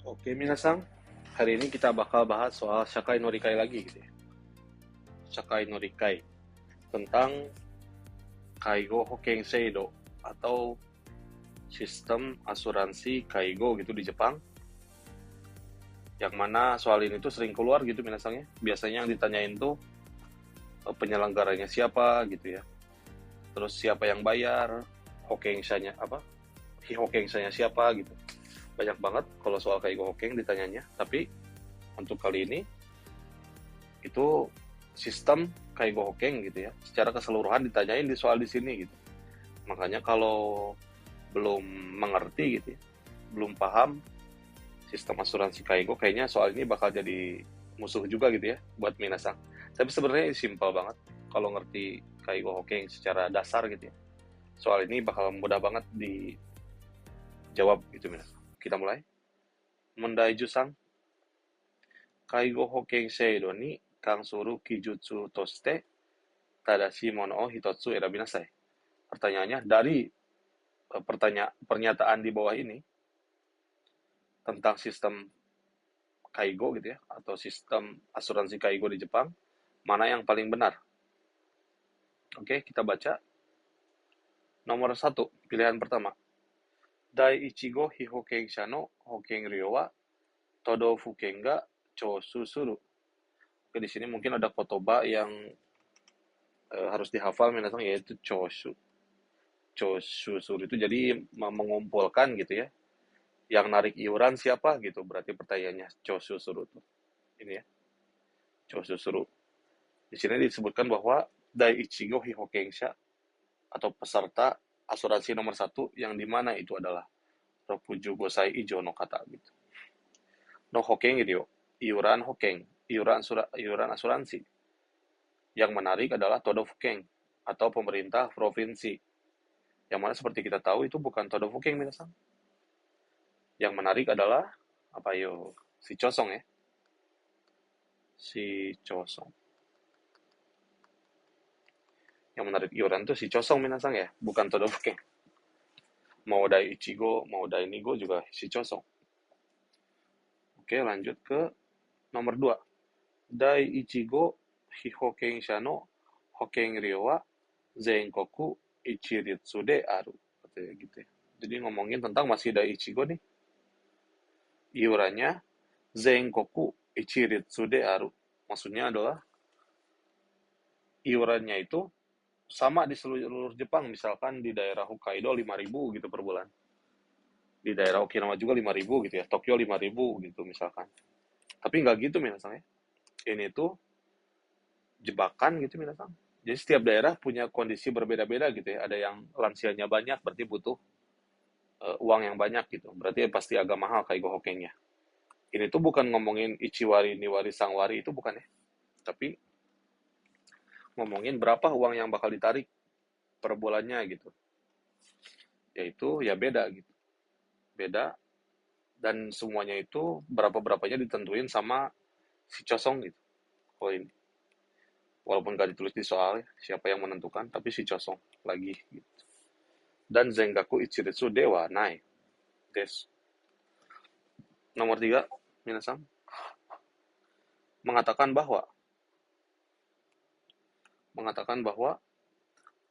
Oke, minasan. Hari ini kita bakal bahas soal Shakai no Rikai lagi gitu ya. Shakai no Rikai tentang Kaigo Hoken Seido atau sistem asuransi Kaigo gitu di Jepang. Yang mana soal ini tuh sering keluar gitu minasannya. Biasanya yang ditanyain tuh penyelenggaranya siapa gitu ya. Terus siapa yang bayar, Hokensha-nya apa? Hokensha-nya siapa gitu. Banyak banget kalau soal Kaigo Hoken ditanyanya. Tapi untuk kali ini itu sistem Kaigo Hoken gitu ya. Secara keseluruhan ditanyain di soal di sini gitu. Makanya kalau belum mengerti gitu ya, belum paham sistem asuransi Kaigo, kayaknya soal ini bakal jadi musuh juga gitu ya buat minasan. Tapi sebenarnya simpel banget kalau ngerti Kaigo Hoken secara dasar gitu ya. Soal ini bakal mudah banget dijawab gitu minasan. Kita mulai. Mondai Jusang, Kaigo Hoken Seido ni kansuru kijutsu toshite tadashi mono o hitotsu erabinasai. Pertanyaannya dari pernyataan di bawah ini tentang sistem Kaigo gitu ya, atau sistem asuransi Kaigo di Jepang, mana yang paling benar? Oke, kita baca. Nomor 1, pilihan pertama. Dai ichigo hihokensha no hoken ryo wa todofuken ga chosu suru. Oke, di sini mungkin ada kotoba yang harus dihafal minasan, yaitu chosu. Chosu suru itu jadi mengumpulkan gitu ya. Yang narik iuran siapa gitu, berarti pertanyaannya chosu suru tuh. Ini ya, chosu suru. Di sini disebutkan bahwa Daiichigo Hihokensha atau peserta asuransi nomor 1 yang dimana itu adalah Rokuju Gosai Ijo no kata gitu. No Hoken gitu, iuran Hoken, iuran asuransi. Yang menarik adalah Todofuken atau pemerintah provinsi. Yang mana seperti kita tahu itu bukan Todofuken minasan. Yang menarik adalah apa yo? Si Chosong ya. Si Chosong. Yang menarik iuran itu si Chosong minasan ya, bukan Todofuken. Mau Daiichigo, mau Dainigo juga si Chosong. Oke, lanjut ke nomor 2. Daiichigo Hihokensha no Hoken ryo wa Zenkoku Ichiritsu de aru. Katanya gitu ya. Jadi ngomongin tentang masih Daiichigo nih. Iurannya Zenkoku Ichiritsu de aru. Maksudnya adalah iurannya itu sama di seluruh Jepang. Misalkan di daerah Hokkaido 5.000 gitu per bulan. Di daerah Okinawa juga 5.000 gitu ya. Tokyo 5.000 gitu misalkan. Tapi nggak gitu misalnya. Ini tuh jebakan gitu minasan. Jadi setiap daerah punya kondisi berbeda-beda gitu ya. Ada yang lansianya banyak, berarti butuh uang yang banyak gitu. Berarti pasti agak mahal Kaigo Hokennya. Ini tuh bukan ngomongin Ichiwari, Niwari, Sangwari, itu bukan ya. Tapi ngomongin berapa uang yang bakal ditarik per bulannya gitu. Yaitu ya beda gitu. Beda, dan semuanya itu berapa-berapanya ditentuin sama si Chosong gitu. Kalau ini. Walaupun gak ditulis di soal siapa yang menentukan, tapi si Chosong lagi gitu. Dan Zengaku Ichiritsu Dewa Nai des. Nomor 3, minasan, mengatakan bahwa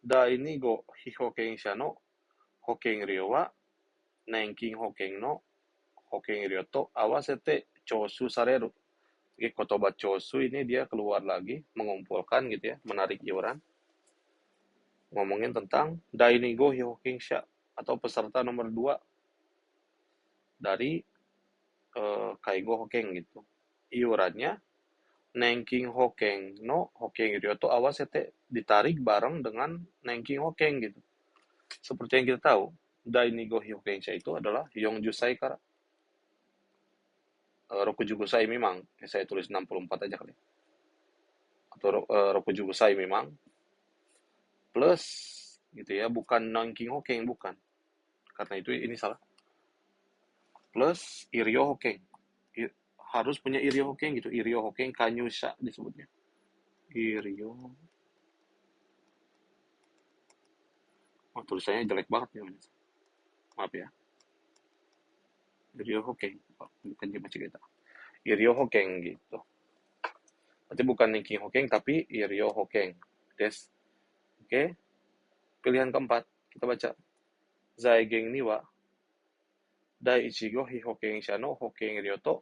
Dainigo Hihokensha no Hoken ryo wa Nenkin Hoken no Hoken ryo to awasete chosu sareru. Jadi kotoba chosu ini dia keluar lagi, mengumpulkan gitu ya, menarik iuran. Ngomongin tentang Dainigo Hihokensha atau peserta nomor 2 dari Kaigo Hoken gitu. Iurannya Nenking Hoken no Hoken Ryoto awasete ditarik bareng dengan Nenking Hoken gitu. Seperti yang kita tahu, Dainigo Hokensha itu adalah Yongjusai Kara. Rokujugusai memang, saya tulis 64 aja kali. Atau Rokujugusai memang plus gitu ya, bukan Nenking Hoken, bukan. Karena itu ini salah. Plus Iryo Hoken. Harus punya Iryo Hoken gitu. Iryo Hoken Kanyusha disebutnya. Iryo. Oh, tulisannya jelek banget ya. Maaf ya. Iryo Hokeng. Oh, bukan baca kita. Iryo Hokeng gitu. Berarti bukan Nicky Hokeng tapi Iryo Hokeng. Des. Oke. Pilihan keempat kita baca. Zaigeng ni wa dai ichigo hi Hokeng sha no Hokeng ryo to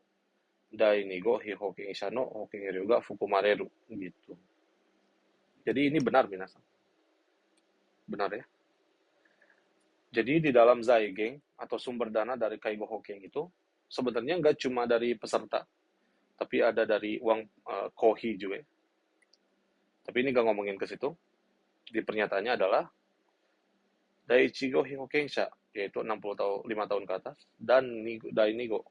dai nigo hi Hokeng sha no Hokeng ryo ga fukumareru gitu. Jadi ini benar minasan. Benar ya. Jadi di dalam Zaigeng atau sumber dana dari Kaigo Hokeng itu sebenarnya nggak cuma dari peserta, tapi ada dari uang kohi juga. Tapi ini nggak ngomongin ke situ. Di pernyataannya adalah Daiichigo Hokensha, yaitu 5 tahun ke atas, dan Dainigo,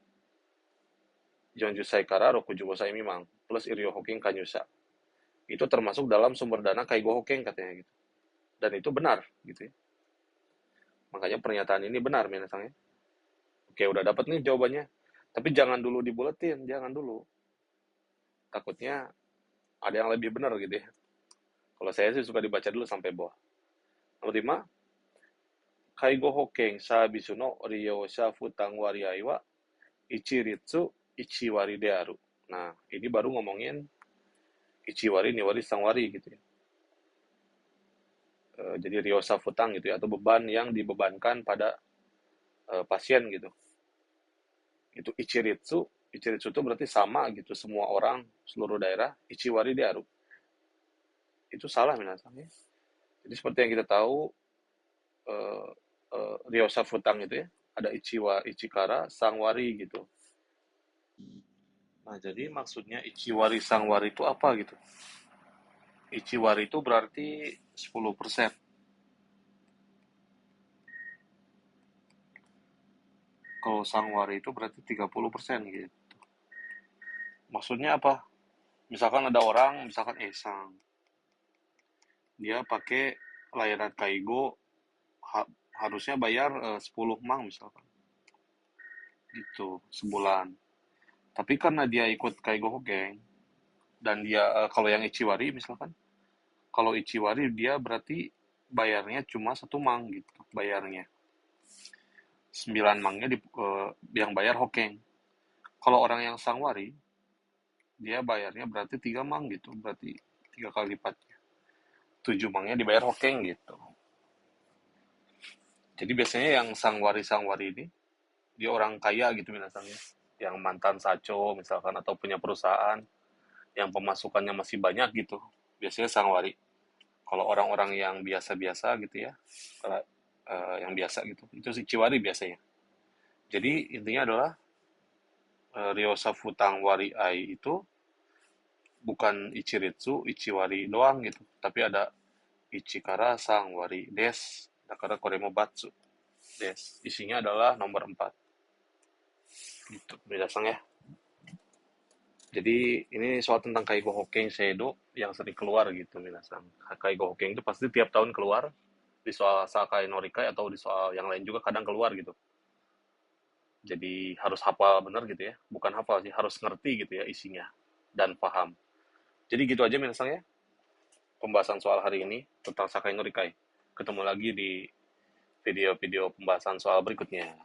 40 歳から65歳未満, plus Iryo Hoken Kanyusha. Itu termasuk dalam sumber dana Kaigo Hoken katanya gitu. Dan itu benar gitu ya. Makanya pernyataan ini benar minasan ya. Oke, udah dapat nih jawabannya. Tapi jangan dulu dibuletin, jangan dulu. Takutnya ada yang lebih benar gitu ya. Kalau saya sih suka dibaca dulu sampai bawah. Nomor 5, Kaigo Hoken Sabisu no Ryosha Futang Wariai wa Ichiritsu Ichiwari de aru. Nah, ini baru ngomongin Ichiwari, Niwari, Sangwari gitu ya. Jadi Ryosa Futang gitu ya, atau beban yang dibebankan pada pasien gitu. Itu Ichiritsu. Ichiritsu itu berarti sama gitu, semua orang, seluruh daerah. Ichiwari de aru. Itu salah minasan ya. Jadi seperti yang kita tahu, Ryosa Futang itu ya, ada Ichikara, Sangwari gitu. Nah, jadi maksudnya Ichiwari Sangwari itu apa gitu? Ichiwari itu berarti 10%. Kalau Sangwari itu berarti 30% gitu. Maksudnya apa? Misalkan ada orang, misalkan Esang. Dia pakai layanan Kaigo, harusnya bayar 10 mang misalkan. Gitu, sebulan. Tapi karena dia ikut Kaigo Hokeng, dan dia, kalau yang Ichiwari misalkan, kalau Ichiwari dia berarti bayarnya cuma 1 mang gitu, bayarnya. 9 mangnya yang bayar Hokeng. Kalau orang yang Sangwari, dia bayarnya berarti 3 mang gitu, berarti 3 kali lipatnya. 7 mangnya dibayar Hokeng gitu. Jadi biasanya yang Sangwari ini, dia orang kaya gitu misalnya. Yang mantan saco misalkan, atau punya perusahaan, yang pemasukannya masih banyak gitu. Biasanya Sangwari. Kalau orang-orang yang biasa-biasa gitu ya, yang biasa gitu, itu Ichiwari biasanya. Jadi intinya adalah Ryosa Futang Wari Ai itu bukan Ichiritsu, Ichiwari doang gitu, tapi ada Ichikara Sangwari Des, Dakara Koremo Batsu Des. Isinya adalah nomor 4. Gitu, berdasang ya. Jadi ini soal tentang Kaigo Hokeng Seido yang sering keluar gitu, minasang. Kaigo Hokeng itu pasti tiap tahun keluar di soal Sakai Norikai atau di soal yang lain juga kadang keluar gitu. Jadi harus hafal bener gitu ya. Bukan hafal sih, harus ngerti gitu ya isinya dan paham. Jadi gitu aja minasang ya. Pembahasan soal hari ini tentang Sakai Norikai. Ketemu lagi di video-video pembahasan soal berikutnya.